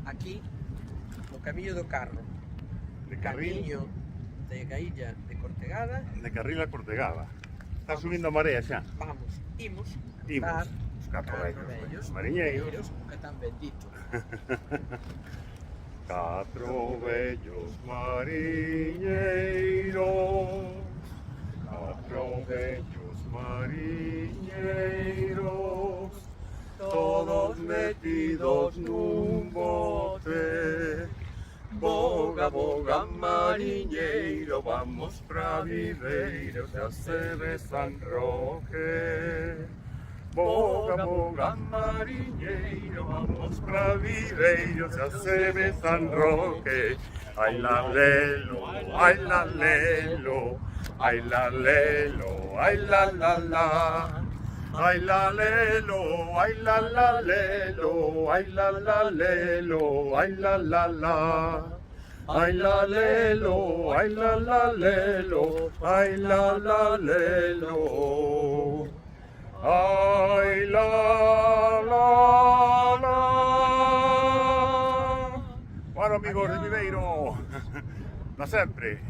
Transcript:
aquí no Camiño do Carro, De Carril, camiño de Gailla de Cortegada. de Carril a Cortegada. Está subindo a marea xa. Vamos, imos Imos, dar os catro vellos, vellos, mariñeiros. que tan bendito. Catro vellos mariñeiros, catro vellos mariñeiros, todos metidos nun bote. Boga, boga, mariñeiro, vamos pra Viveiro, xa se ve San Roque. Boga, boga, mariñeiro, vamos pra Viveiro, xa se ve San Roque. Ai la lelo, ai la lelo, ai la lelo, ai la la. Ay la lelo, ay la lelo, ay la lelo, ay la la. Ay la lelo, ay la lelo, ay la lelo. Ay la la. Bueno amigos de Viveiro, da sempre.